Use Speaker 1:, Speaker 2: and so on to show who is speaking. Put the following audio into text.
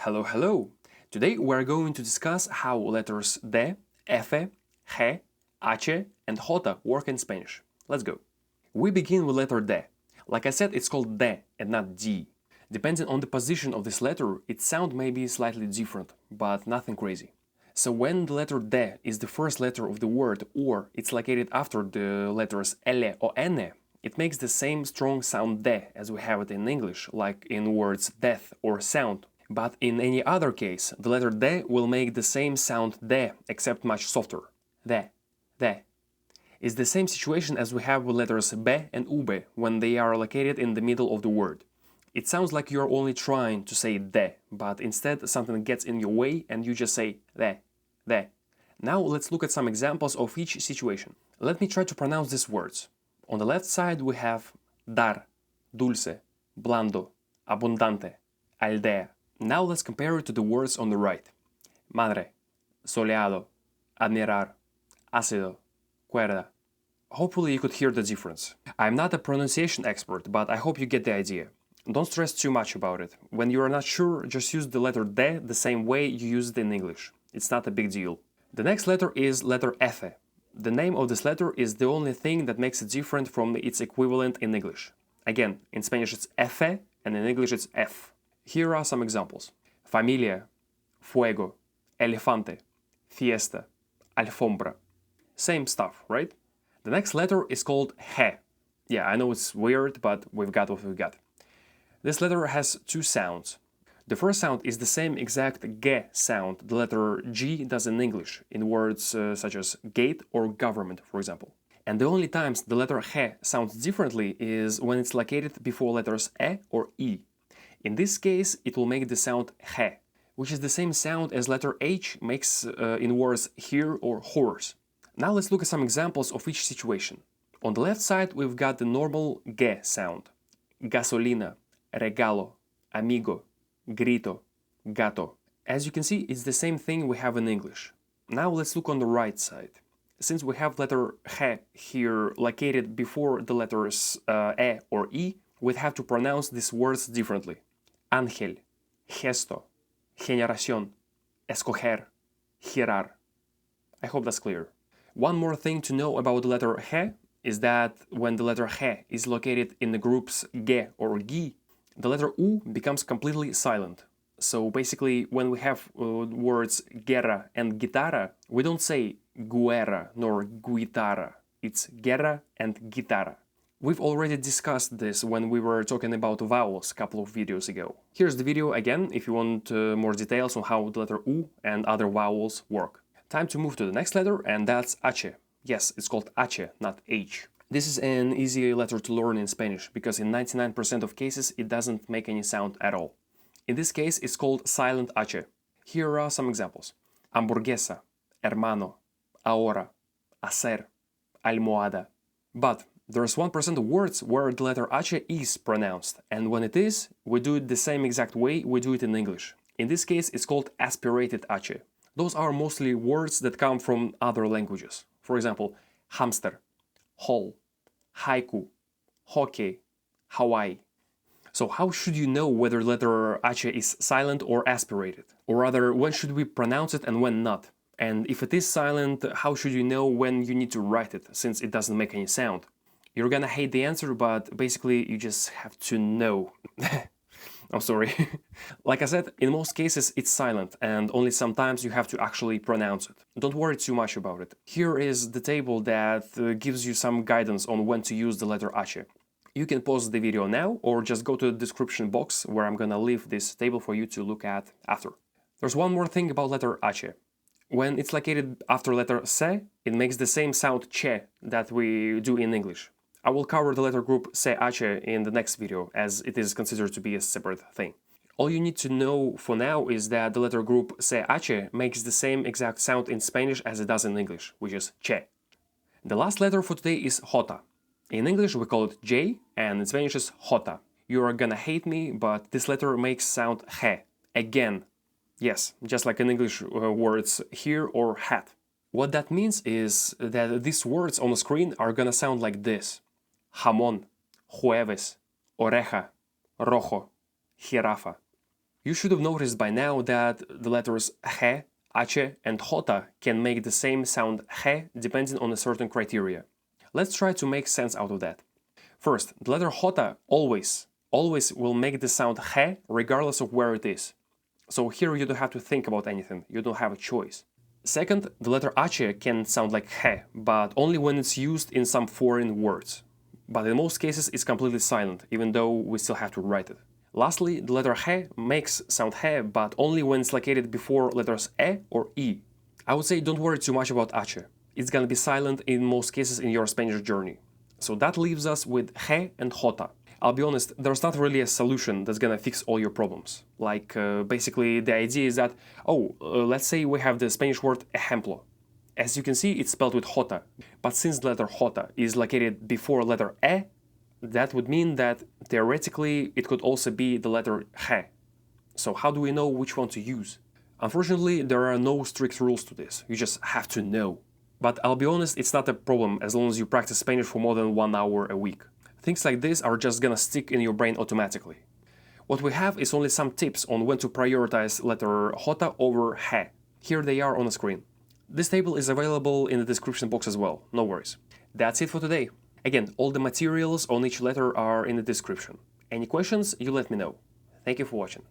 Speaker 1: Hello, hello! Today we're going to discuss how letters D, F, G, H, and J work in Spanish. Let's go. We begin with letter D. Like I said, it's called D and not D. Depending on the position of this letter, its sound may be slightly different, but nothing crazy. So when the letter D is the first letter of the word or it's located after the letters L or N, it makes the same strong sound D as we have it in English, like in words death or sound. But in any other case, the letter D will make the same sound D, except much softer. D. It's the same situation as we have with letters B and UB when they are located in the middle of the word. It sounds like you're only trying to say D, but instead something gets in your way and you just say D. Now let's look at some examples of each situation. Let me try to pronounce these words. On the left side we have dar, dulce, blando, abundante, aldea. Now let's compare it to the words on the right. Madre, soleado, admirar, ácido, cuerda. Hopefully you could hear the difference. I'm not a pronunciation expert, but I hope you get the idea. Don't stress too much about it. When you are not sure, just use the letter D the same way you use it in English. It's not a big deal. The next letter is letter F. The name of this letter is the only thing that makes it different from its equivalent in English. Again, in Spanish it's F, and in English it's F. Here are some examples. Familia, fuego, elefante, fiesta, alfombra. Same stuff, right? The next letter is called G. Yeah, I know it's weird, but we've got what we've got. This letter has two sounds. The first sound is the same exact G sound the letter G does in English, in words such as gate or government, for example. And the only times the letter G sounds differently is when it's located before letters E or E. In this case, it will make the sound G, which is the same sound as letter H makes in words here or horse. Now let's look at some examples of each situation. On the left side, we've got the normal G sound. Gasolina, regalo, amigo, grito, gato. As you can see, it's the same thing we have in English. Now let's look on the right side. Since we have letter G here located before the letters E or E, we'd have to pronounce these words differently. Ángel, gesto, generación, escoger, girar. I hope that's clear. One more thing to know about the letter G is that when the letter G is located in the groups G or Gi, the letter U becomes completely silent. So basically, when we have words guerra and guitarra, we don't say guerra nor guitarra. It's guerra and guitarra. We've already discussed this when we were talking about vowels a couple of videos ago. Here's the video again if you want more details on how the letter U and other vowels work. Time to move to the next letter, and that's H. Yes, it's called H, not H. This is an easy letter to learn in Spanish because in 99% of cases it doesn't make any sound at all. In this case, it's called silent H. Here are some examples. Hamburguesa, hermano, ahora, hacer, almohada. But there's 1% of words where the letter H is pronounced, and when it is, we do it the same exact way we do it in English. In this case, it's called aspirated H. Those are mostly words that come from other languages. For example, hámster, hall, haiku, hockey, Hawaii. So how should you know whether letter H is silent or aspirated? Or rather, when should we pronounce it and when not? And if it is silent, how should you know when you need to write it, since it doesn't make any sound? You're gonna hate the answer, but basically you just have to know. I'm sorry. Like I said, in most cases it's silent, and only sometimes you have to actually pronounce it. Don't worry too much about it. Here is the table that gives you some guidance on when to use the letter H. You can pause the video now, or just go to the description box where I'm gonna leave this table for you to look at after. There's one more thing about letter H. When it's located after letter C, it makes the same sound che that we do in English. I will cover the letter group CH in the next video, as it is considered to be a separate thing. All you need to know for now is that the letter group CH makes the same exact sound in Spanish as it does in English, which is che. The last letter for today is J. In English we call it J, and in Spanish is J. You are gonna hate me, but this letter makes sound G. Again. Yes, just like in English words here or hat. What that means is that these words on the screen are gonna sound like this. Jamón, jueves, oreja, rojo, jirafa. You should have noticed by now that the letters he, ache, and jota can make the same sound he depending on a certain criteria. Let's try to make sense out of that. First, the letter jota always will make the sound he regardless of where it is. So here you don't have to think about anything, you don't have a choice. Second, the letter ache can sound like he, but only when it's used in some foreign words. But in most cases it's completely silent, even though we still have to write it. Lastly, the letter he makes sound he, but only when it's located before letters e or e. I would say don't worry too much about ache. It's gonna be silent in most cases in your Spanish journey. So that leaves us with he and jota. I'll be honest, there's not really a solution that's gonna fix all your problems. Like, basically the idea is that, let's say we have the Spanish word ejemplo. As you can see, it's spelled with jota. But since the letter jota is located before letter e, that would mean that theoretically it could also be the letter he. So how do we know which one to use? Unfortunately, there are no strict rules to this. You just have to know. But I'll be honest, it's not a problem as long as you practice Spanish for more than 1 hour a week. Things like this are just gonna stick in your brain automatically. What we have is only some tips on when to prioritize letter jota over he. Here they are on the screen. This table is available in the description box as well, no worries. That's it for today. Again, all the materials on each letter are in the description. Any questions, you let me know. Thank you for watching.